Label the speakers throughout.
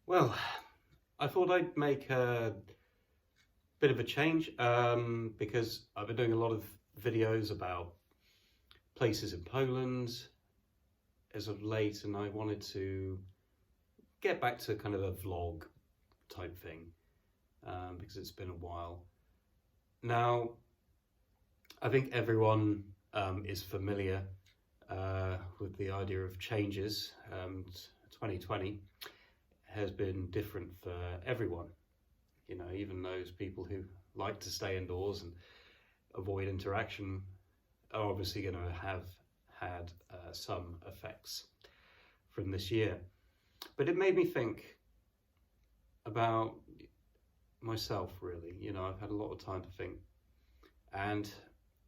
Speaker 1: Well, I thought I'd make a bit of a change because I've been doing a lot of videos about places in Poland as of late, and I wanted to get back to kind of a vlog type thing because it's been a while. Now, I think everyone is familiar with the idea of changes. 2020 has been different for everyone. You know, even those people who like to stay indoors and avoid interaction are obviously going to have had some effects from this year. But it made me think about myself, really. You know, I've had a lot of time to think and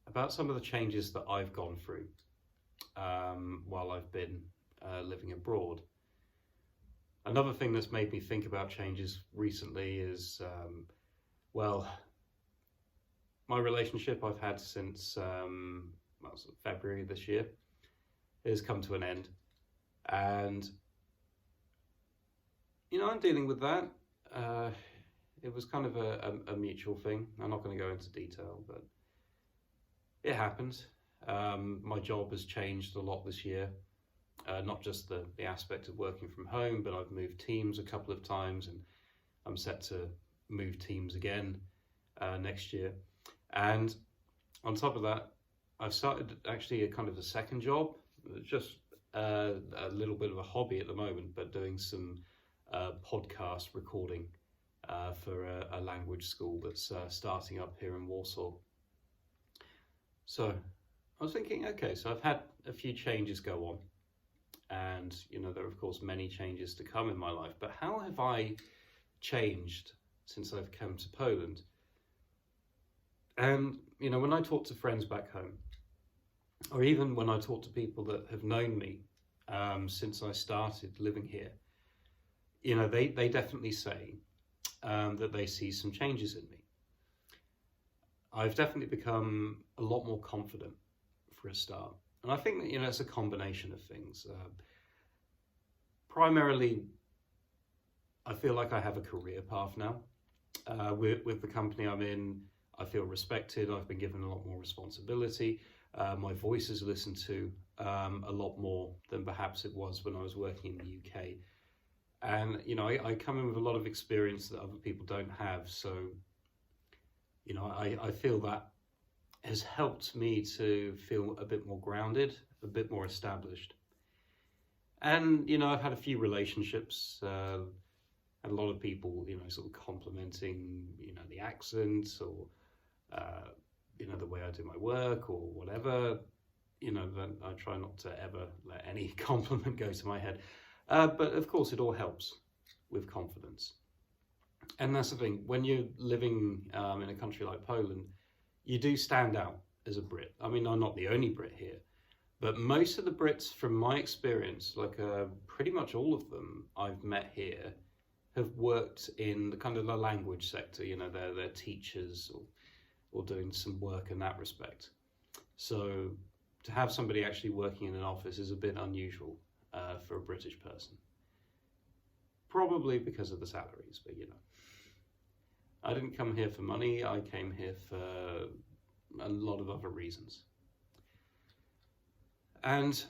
Speaker 1: about some of the changes that I've gone through while I've been living abroad. Another thing that's made me think about changes recently is, well, my relationship I've had since February this year has come to an end. And, you know, I'm dealing with that. It was kind of a mutual thing. I'm not going to go into detail, but it happened. My job has changed a lot this year. Not just the aspect of working from home, but I've moved teams a couple of times and I'm set to move teams again next year. And on top of that, I've started actually a kind of a second job, just a little bit of a hobby at the moment, but doing some podcast recording for a language school that's starting up here in Warsaw. So I was thinking, okay, so I've had a few changes go on. And, you know, there are, of course, many changes to come in my life. But how have I changed since I've come to Poland? And, you know, when I talk to friends back home, or even when I talk to people that have known me since I started living here, you know, they definitely say that they see some changes in me. I've definitely become a lot more confident for a start. And I think that, you know, it's a combination of things. Primarily, I feel like I have a career path now. With the company I'm in, I feel respected. I've been given a lot more responsibility. My voice is listened to a lot more than perhaps it was when I was working in the UK. And, you know, I come in with a lot of experience that other people don't have. So, you know, I feel that has helped me to feel a bit more grounded, a bit more established. And, you know, I've had a few relationships, and a lot of people, you know, sort of complimenting, you know, the accent or, you know, the way I do my work or whatever. You know, I try not to ever let any compliment go to my head. But of course, it all helps with confidence. And that's the thing, when you're living in a country like Poland, you do stand out as a Brit. I mean, I'm not the only Brit here, but most of the Brits, from my experience, like pretty much all of them I've met here, have worked in the kind of the language sector. You know, they're teachers or doing some work in that respect. So to have somebody actually working in an office is a bit unusual for a British person. Probably because of the salaries, but you know. I didn't come here for money, I came here for a lot of other reasons. And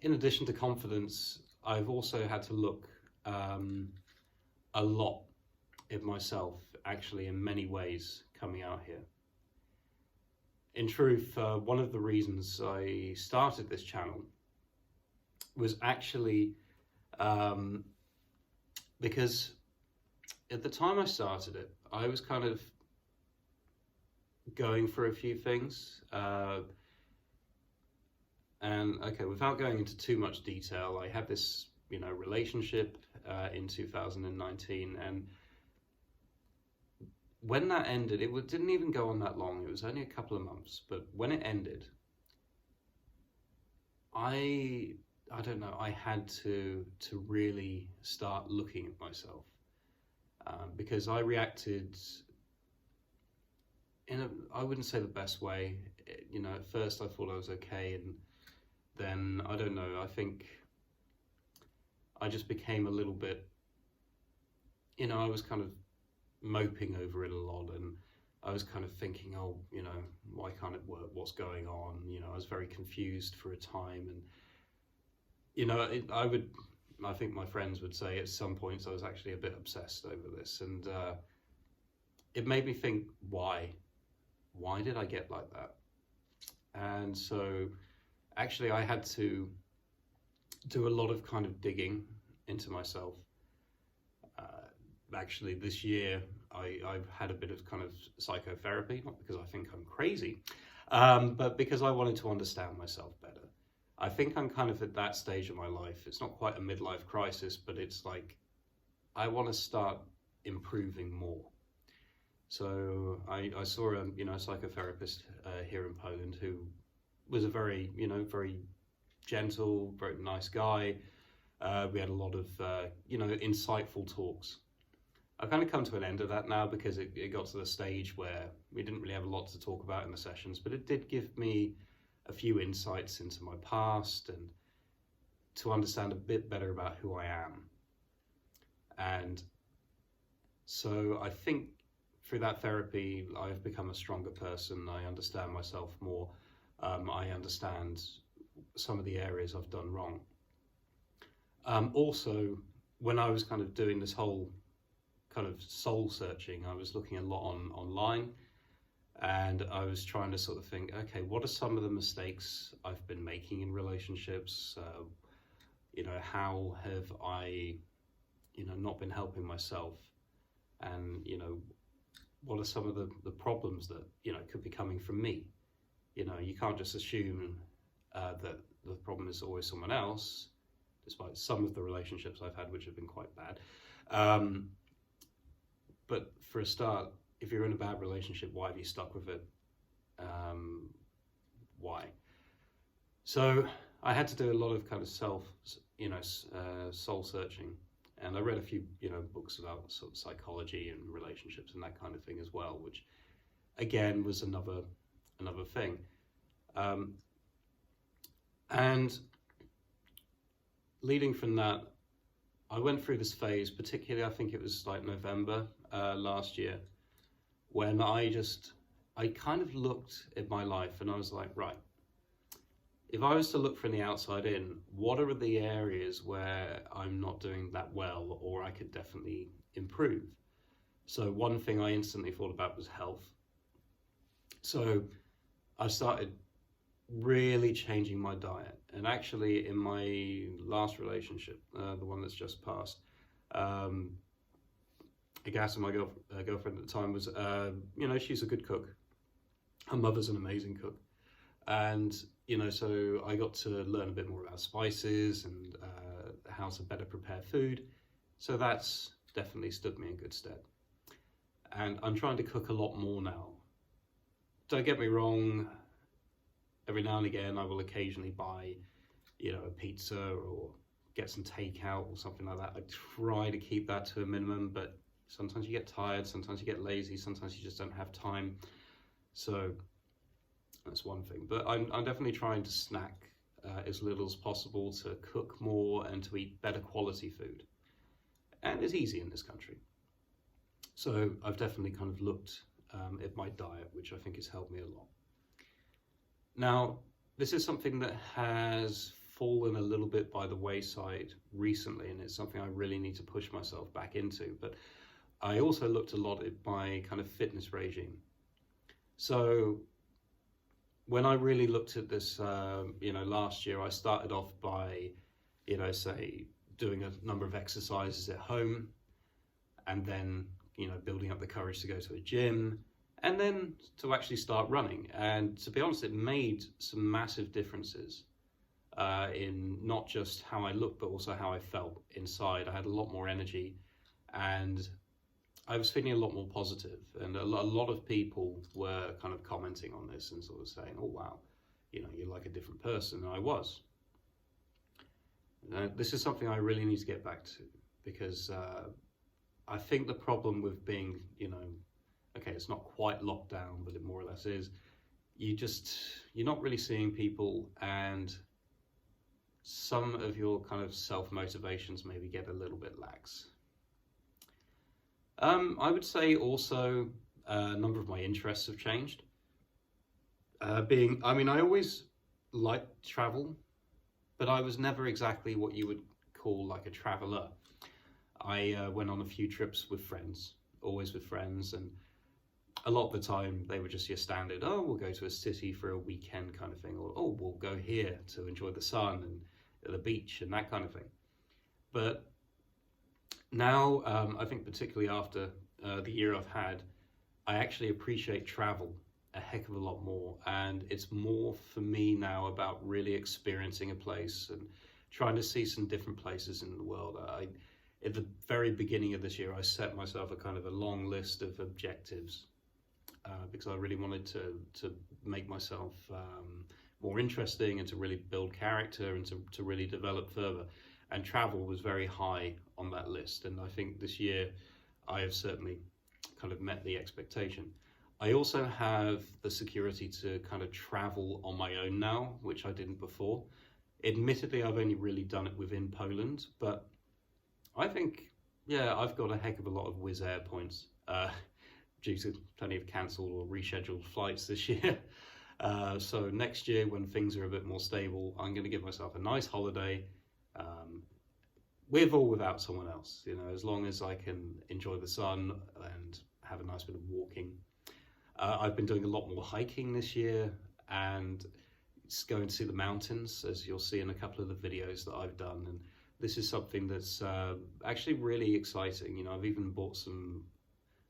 Speaker 1: in addition to confidence, I've also had to look a lot at myself, actually, in many ways coming out here. In truth, one of the reasons I started this channel was actually because at the time I started it, I was kind of going for a few things. And okay, without going into too much detail, I had this, you know, relationship in 2019, and when that ended, didn't even go on that long. It was only a couple of months, but when it ended, I don't know, I had to really start looking at myself. Because I reacted I wouldn't say the best way. You know, at first I thought I was okay, and then, I don't know, I think I just became a little bit I was kind of moping over it a lot, and I was kind of thinking, oh, why can't it work? What's going on? I was very confused for a time, and I think my friends would say at some points I was actually a bit obsessed over this, and it made me think, why did I get like that? And so actually I had to do a lot of kind of digging into myself. Actually this year I've had a bit of kind of psychotherapy, not because I think I'm crazy, but because I wanted to understand myself better. I think I'm kind of at that stage of my life. It's not quite a midlife crisis, but it's like I want to start improving more. So I saw a psychotherapist here in Poland who was a very very gentle, very nice guy. We had a lot of insightful talks. I've kind of come to an end of that now because it got to the stage where we didn't really have a lot to talk about in the sessions, but it did give me a few insights into my past and to understand a bit better about who I am. And so I think through that therapy, I've become a stronger person. I understand myself more. I understand some of the areas I've done wrong. Also, when I was kind of doing this whole kind of soul searching, I was looking a lot online, and I was trying to sort of think, okay, what are some of the mistakes I've been making in relationships? How have I, not been helping myself? And, what are some of the problems that, could be coming from me? You can't just assume that the problem is always someone else, despite some of the relationships I've had, which have been quite bad. But for a start, if you're in a bad relationship, why have you stuck with it? Why? So I had to do a lot of kind of soul searching, and I read a few, books about sort of psychology and relationships and that kind of thing as well, which again was another thing. And leading from that, I went through this phase, particularly I think it was like November last year, when I kind of looked at my life and I was like, right, if I was to look from the outside in, what are the areas where I'm not doing that well, or I could definitely improve? So one thing I instantly thought about was health. So I started really changing my diet. And actually in my last relationship, the one that's just passed, Agata, my girlfriend at the time, was, she's a good cook. Her mother's an amazing cook. And, so I got to learn a bit more about spices and how to better prepare food. So that's definitely stood me in good stead. And I'm trying to cook a lot more now. Don't get me wrong, every now and again I will occasionally buy, a pizza or get some takeout or something like that. I try to keep that to a minimum, but sometimes you get tired, sometimes you get lazy, sometimes you just don't have time. So that's one thing. But I'm definitely trying to snack as little as possible, to cook more and to eat better quality food. And it's easy in this country. So I've definitely kind of looked at my diet, which I think has helped me a lot. Now, this is something that has fallen a little bit by the wayside recently, and it's something I really need to push myself back into. But I also looked a lot at my kind of fitness regime. So when I really looked at this, last year, I started off by, say, doing a number of exercises at home, and then, building up the courage to go to a gym, and then to actually start running. And to be honest, it made some massive differences in not just how I looked, but also how I felt inside. I had a lot more energy, and I was feeling a lot more positive. And a lot of people were kind of commenting on this and sort of saying, oh, wow, you're like a different person. And I was. This is something I really need to get back to, because I think the problem with being, okay, it's not quite locked down, but it more or less is, you're not really seeing people, and some of your kind of self-motivations maybe get a little bit lax. I would say also a number of my interests have changed. I always liked travel, but I was never exactly what you would call like a traveler. I went on a few trips with friends, always with friends, and a lot of the time they were just your standard, oh, we'll go to a city for a weekend kind of thing, or oh, we'll go here to enjoy the sun and the beach and that kind of thing. But now, I think particularly after the year I've had, I actually appreciate travel a heck of a lot more, and it's more for me now about really experiencing a place and trying to see some different places in the world. At the very beginning of this year, I set myself a kind of a long list of objectives because I really wanted to make myself more interesting and to really build character and to really develop further. And travel was very high on that list. And I think this year I have certainly kind of met the expectation. I also have the security to kind of travel on my own now, which I didn't before. Admittedly, I've only really done it within Poland, but I think, yeah, I've got a heck of a lot of Wizz Air points due to plenty of cancelled or rescheduled flights this year. So next year, when things are a bit more stable, I'm going to give myself a nice holiday, with or without someone else. You know, as long as I can enjoy the sun and have a nice bit of walking. I've been doing a lot more hiking this year and going to see the mountains, as you'll see in a couple of the videos that I've done. And this is something that's actually really exciting. You know, I've even bought some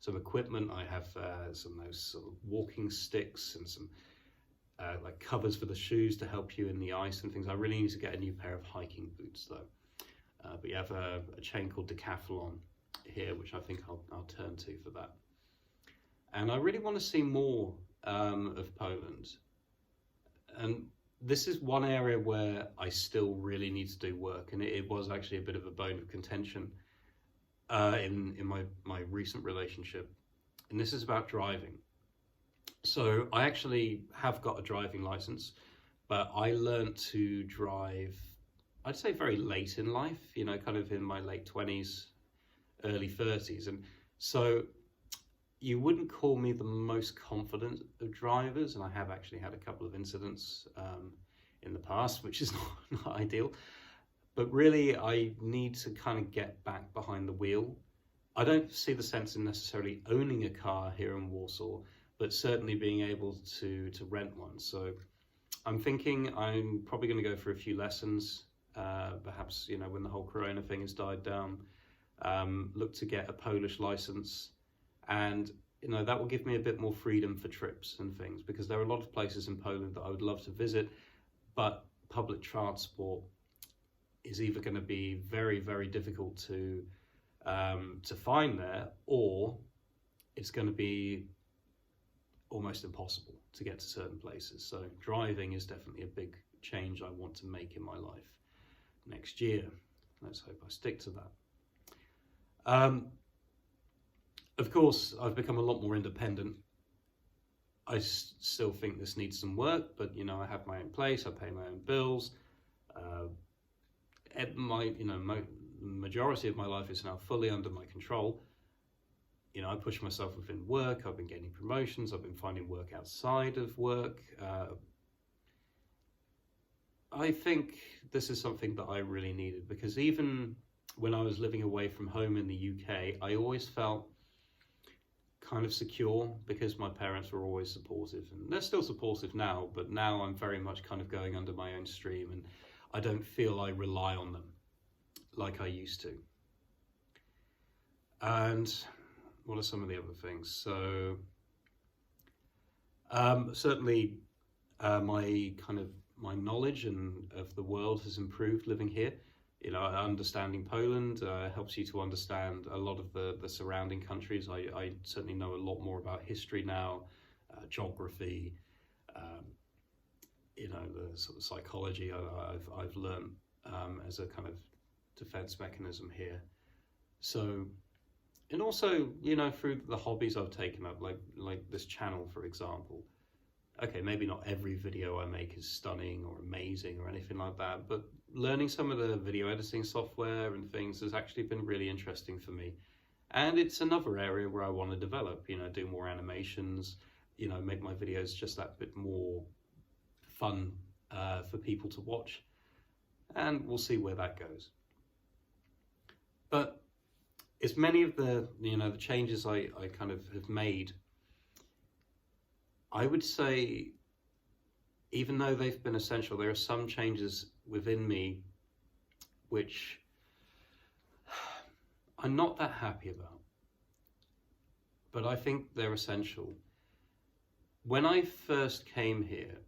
Speaker 1: equipment. I have some of those sort of walking sticks and some like covers for the shoes to help you in the ice and things. I really need to get a new pair of hiking boots though. But you have a chain called Decathlon here, which I think I'll turn to for that. And I really want to see more of Poland. And this is one area where I still really need to do work. And it was actually a bit of a bone of contention in my recent relationship. And this is about driving. So I actually have got a driving license, but I learned to drive, I'd say very late in life, you know, kind of in my late 20s, early 30s. And so you wouldn't call me the most confident of drivers, and I have actually had a couple of incidents in the past, which is not ideal. But really, I need to kind of get back behind the wheel. I don't see the sense in necessarily owning a car here in Warsaw, but certainly being able to rent one. So I'm thinking I'm probably going to go for a few lessons, perhaps, you know, when the whole Corona thing has died down, look to get a Polish license. And, you know, that will give me a bit more freedom for trips and things, because there are a lot of places in Poland that I would love to visit, but public transport is either going to be very, very difficult to find there, or it's going to be almost impossible to get to certain places. So driving is definitely a big change I want to make in my life next year. Let's hope I stick to that. Of course, I've become a lot more independent. I still think this needs some work, but, you know, I have my own place, I pay my own bills. Majority of my life is now fully under my control. You know, I push myself within work, I've been getting promotions, I've been finding work outside of work. I think this is something that I really needed, because even when I was living away from home in the UK, I always felt kind of secure because my parents were always supportive, and they're still supportive now, but now I'm very much kind of going under my own stream, and I don't feel I rely on them like I used to. And what are some of the other things? So certainly my knowledge of the world has improved living here. You know, understanding Poland helps you to understand a lot of the surrounding countries. I certainly know a lot more about history now, geography, you know, the sort of psychology I've learned as a kind of defense mechanism here. So, and also, you know, through the hobbies I've taken up, like this channel, for example. Okay, maybe not every video I make is stunning or amazing or anything like that, but learning some of the video editing software and things has actually been really interesting for me. And it's another area where I want to develop, do more animations, make my videos just that bit more fun for people to watch. And we'll see where that goes. But it's many of the changes I kind of have made. I would say, even though they've been essential, there are some changes within me which I'm not that happy about, but I think they're essential. When I first came here,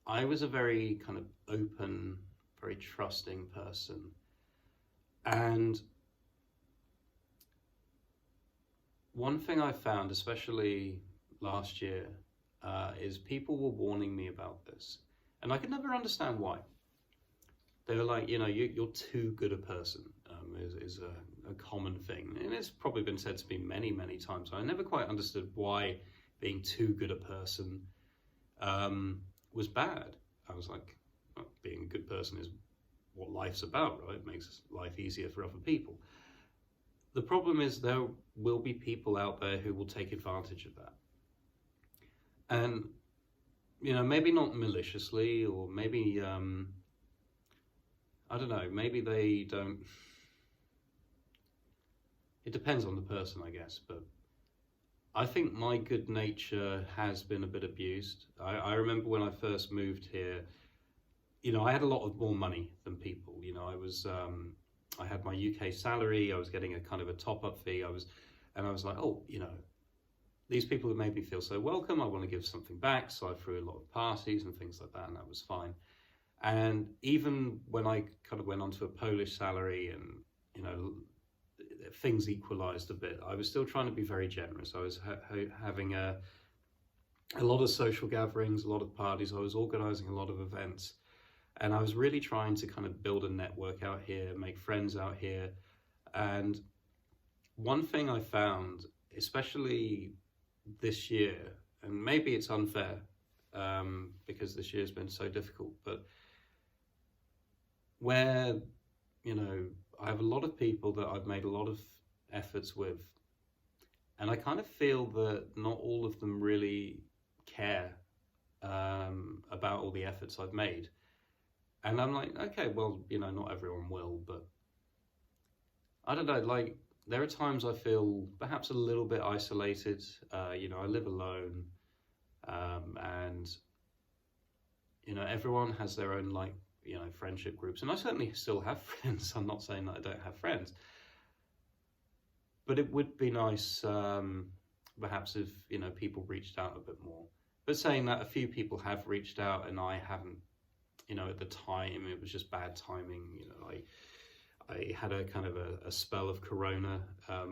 Speaker 1: I was a very kind of open, very trusting person. And one thing I found, especially last year, is people were warning me about this. And I could never understand why. They were like, you're too good a person, is a common thing. And it's probably been said to me many, many times. I never quite understood why being too good a person was bad. I was like, well, being a good person is what life's about, right? It makes life easier for other people. The problem is there will be people out there who will take advantage of that. And, maybe not maliciously, or maybe, I don't know, maybe they don't. It depends on the person, I guess, but I think my good nature has been a bit abused. I remember when I first moved here, I had a lot of more money than people. I had my UK salary, I was getting a kind of a top-up fee, and I was like, oh, these people have made me feel so welcome, I want to give something back, so I threw a lot of parties and things like that, and that was fine. And even when I kind of went onto a Polish salary and, things equalized a bit, I was still trying to be very generous. I was having a lot of social gatherings, a lot of parties, I was organizing a lot of events, and I was really trying to kind of build a network out here, make friends out here. And one thing I found, especially this year, and maybe it's unfair because this year's been so difficult, but where, I have a lot of people that I've made a lot of efforts with, and I kind of feel that not all of them really care about all the efforts I've made. And I'm like, okay, well, not everyone will, but I don't know, like, there are times I feel perhaps a little bit isolated. I live alone, and, everyone has their own, like, friendship groups. And I certainly still have friends. I'm not saying that I don't have friends. But it would be nice, perhaps, if, people reached out a bit more. But saying that, a few people have reached out and I haven't, at the time, it was just bad timing. I had a kind of a spell of corona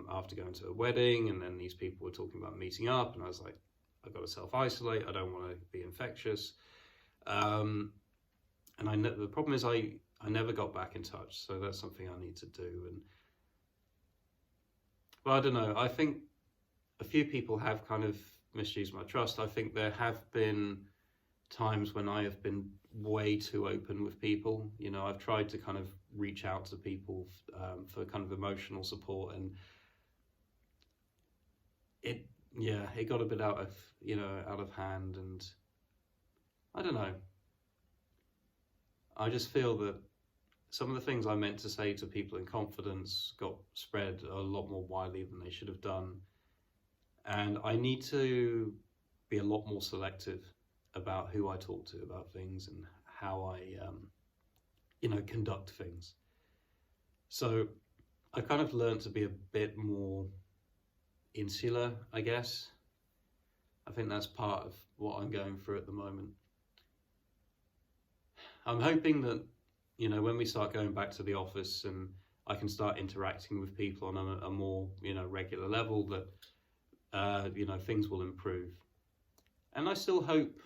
Speaker 1: after going to a wedding, and then these people were talking about meeting up, and I was like, I've got to self-isolate, I don't want to be infectious. And the problem is I never got back in touch, so that's something I need to do. But I don't know, I think a few people have kind of misused my trust. I think there have been times when I have been way too open with people. I've tried to kind of reach out to people for kind of emotional support, and it got a bit out of hand, and I don't know. I just feel that some of the things I meant to say to people in confidence got spread a lot more widely than they should have done. And I need to be a lot more selective about who I talk to about things and how I, conduct things. So I kind of learned to be a bit more insular, I guess. I think that's part of what I'm going through at the moment. I'm hoping that, when we start going back to the office and I can start interacting with people on a more, regular level, that, things will improve. And I still hope,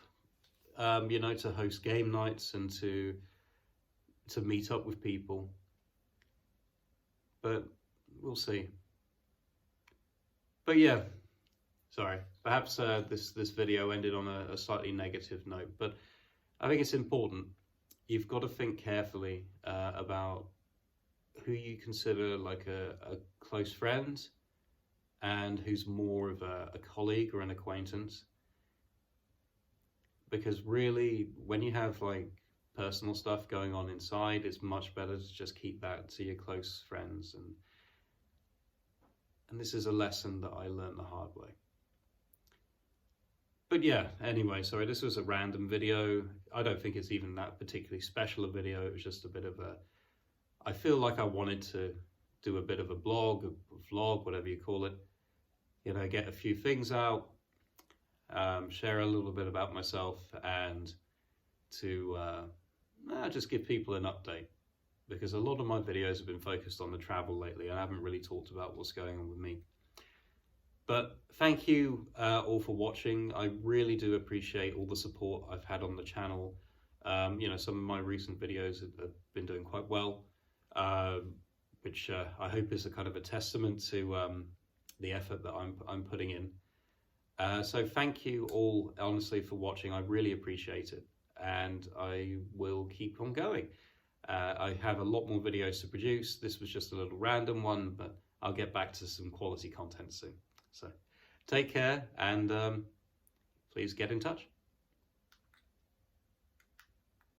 Speaker 1: to host game nights and to meet up with people. But we'll see. But yeah, sorry. Perhaps this video ended on a slightly negative note, but I think it's important. You've got to think carefully about who you consider like a close friend and who's more of a colleague or an acquaintance. Because really, when you have like personal stuff going on inside, it's much better to just keep that to your close friends. And this is a lesson that I learned the hard way. But yeah, anyway, sorry, this was a random video. I don't think it's even that particularly special a video. It was just a bit of I feel like I wanted to do a bit of a blog, a vlog, whatever you call it. You know, get a few things out, share a little bit about myself, and to just give people an update. Because a lot of my videos have been focused on the travel lately, and I haven't really talked about what's going on with me. But thank you all for watching. I really do appreciate all the support I've had on the channel. You know, some of my recent videos have been doing quite well, which I hope is a kind of a testament to the effort that I'm putting in. So thank you all, honestly, for watching. I really appreciate it, and I will keep on going. I have a lot more videos to produce. This was just a little random one, but I'll get back to some quality content soon. So take care, and please get in touch.